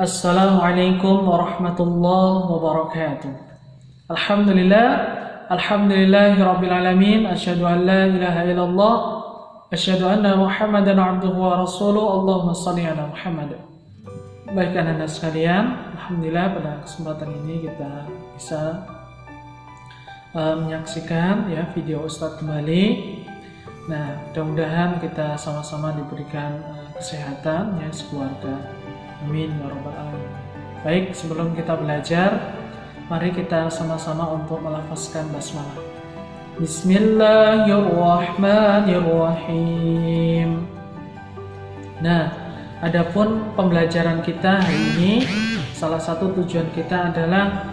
Assalamualaikum warahmatullahi wabarakatuh. Alhamdulillah, alhamdulillahi alamin. Asyhadu an la ilaha illallah, asyhadu anna Muhammadan abduhu wa rasuluh. Allahumma shalli ala Muhammad. Baik anak-anak sekalian, alhamdulillah pada kesempatan ini kita bisa menyaksikan video Ustadz kembali. Nah, mudah-mudahan kita sama-sama diberikan kesehatan sekeluarga. Amin ya rabbal alamin. Baik, sebelum kita belajar, mari kita sama-sama untuk melafazkan basmalah. Bismillahirrahmanirrahim. Nah, adapun pembelajaran kita hari ini, salah satu tujuan kita adalah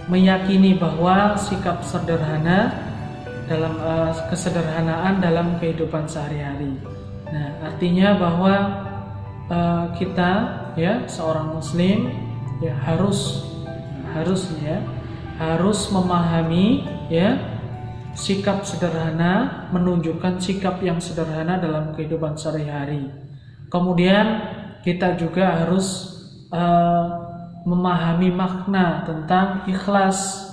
meyakini bahwa sikap sederhana dalam kesederhanaan dalam kehidupan sehari-hari. Nah, artinya bahwa kita seorang muslim harus memahami sikap sederhana, menunjukkan sikap yang sederhana dalam kehidupan sehari-hari. Kemudian kita juga harus memahami makna tentang ikhlas,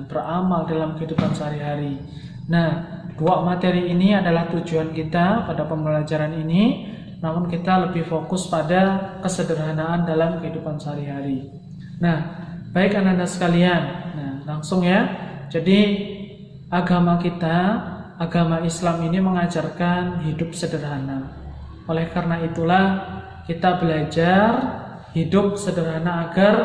beramal dalam kehidupan sehari-hari. Nah, dua materi ini adalah tujuan kita pada pembelajaran ini. Namun kita lebih fokus pada kesederhanaan dalam kehidupan sehari-hari. Nah, baik anak-anak sekalian, langsung Jadi agama kita, agama Islam ini mengajarkan hidup sederhana. Oleh karena itulah kita belajar hidup sederhana agar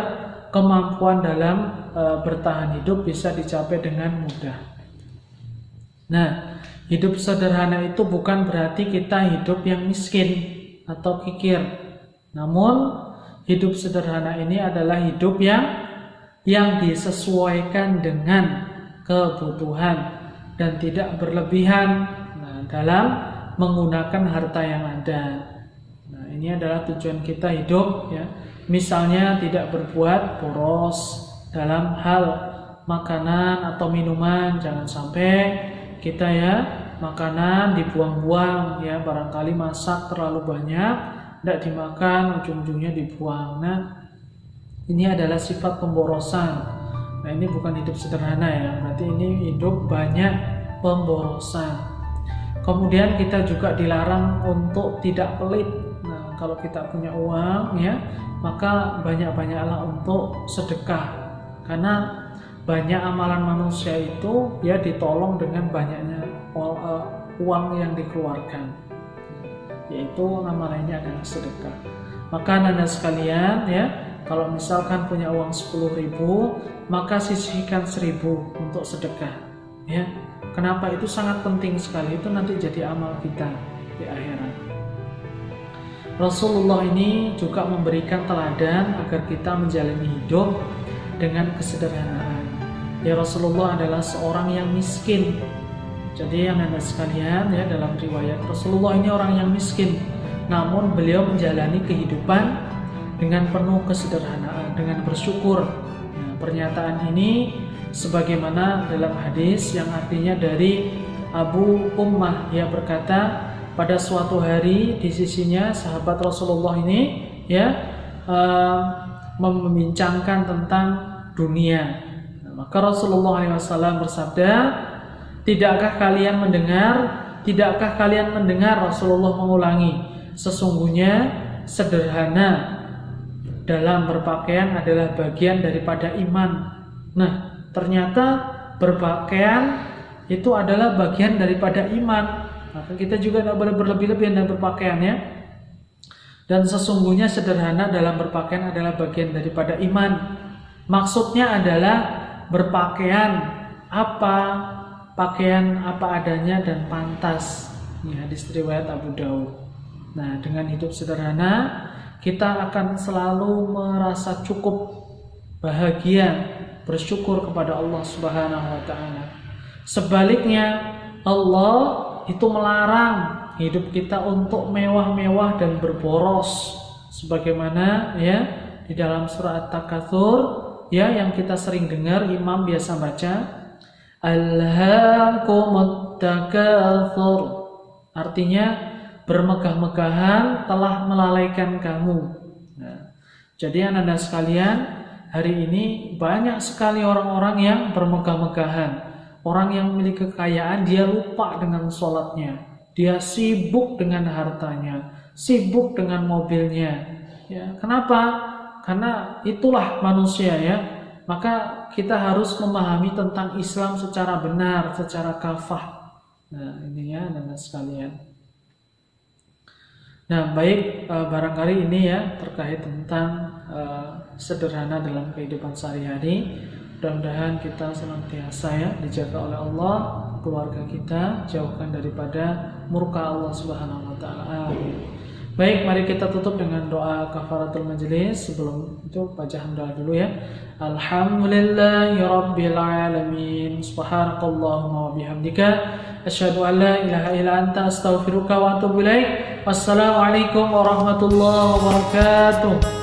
kemampuan dalam bertahan hidup bisa dicapai dengan mudah. Nah, hidup sederhana itu bukan berarti kita hidup yang miskin atau kikir. Namun hidup sederhana ini adalah hidup yang disesuaikan dengan kebutuhan dan tidak berlebihan dalam menggunakan harta yang ada. Nah, ini adalah tujuan kita hidup Misalnya tidak berbuat boros dalam hal makanan atau minuman. Jangan sampai kita makanan dibuang-buang barangkali masak terlalu banyak, tidak dimakan, ujung-ujungnya dibuang. Nah, ini adalah sifat pemborosan. Nah, ini bukan hidup sederhana berarti ini hidup banyak pemborosan. Kemudian kita juga dilarang untuk tidak pelit. Nah, kalau kita punya uang maka banyak-banyaklah untuk sedekah. Karena banyak amalan manusia itu ditolong dengan banyaknya uang yang dikeluarkan, yaitu nama lainnya adalah sedekah. Maka anak-anak sekalian kalau misalkan punya uang 10.000, maka sisihkan 1.000 untuk sedekah Kenapa? Itu sangat penting sekali, itu nanti jadi amal kita di akhirat. Rasulullah ini juga memberikan teladan agar kita menjalani hidup dengan kesederhanaan. Rasulullah adalah seorang yang miskin. Jadi yang anda sekalian dalam riwayat Rasulullah ini orang yang miskin, namun beliau menjalani kehidupan dengan penuh kesederhanaan, dengan bersyukur. Nah, pernyataan ini sebagaimana dalam hadis yang artinya dari Abu Ummah, berkata pada suatu hari di sisinya sahabat Rasulullah ini membincangkan tentang dunia. Maka Rasulullah SAW bersabda, tidakkah kalian mendengar Rasulullah mengulangi, sesungguhnya sederhana dalam berpakaian adalah bagian daripada iman. Nah, ternyata berpakaian itu adalah bagian daripada iman. Maka kita juga tidak boleh berlebih-lebihan dalam berpakaian Dan sesungguhnya sederhana dalam berpakaian adalah bagian daripada iman. Maksudnya adalah berpakaian pakaian apa adanya dan pantas. Ini hadis riwayat Abu Daud. Nah, dengan hidup sederhana kita akan selalu merasa cukup, bahagia, bersyukur kepada Allah Subhanahu wa taala. Sebaliknya, Allah itu melarang hidup kita untuk mewah-mewah dan berboros, sebagaimana di dalam surah At-Takatsur yang kita sering dengar imam biasa baca, Alhaakumut takatsur, artinya bermegah-megahan telah melalaikan kamu. Nah, Jadi anak-anak sekalian, hari ini banyak sekali orang-orang yang bermegah-megahan. Orang yang memiliki kekayaan, dia lupa dengan sholatnya. Dia sibuk dengan hartanya, sibuk dengan mobilnya. Ya, kenapa? Karena itulah manusia ya. Maka kita harus memahami tentang Islam secara benar, secara kafah. Nah, ini ya anak-anak sekalian. Nah, baik, barangkali ini ya terkait tentang sederhana dalam kehidupan sehari-hari. Mudah-mudahan kita senantiasa ya dijaga oleh Allah, keluarga kita jauhkan daripada murka Allah Subhanahu wa taala. Amin. Baik, mari kita tutup dengan doa kafaratul majelis. Sebelum itu baca hamdalah dulu ya. Alhamdulillahirabbil alamin. Subhanakallahumma wa bihamdika asyhadu an la ilaha illa anta astaghfiruka wa atubu ilaik. Wassalamualaikum warahmatullahi wabarakatuh.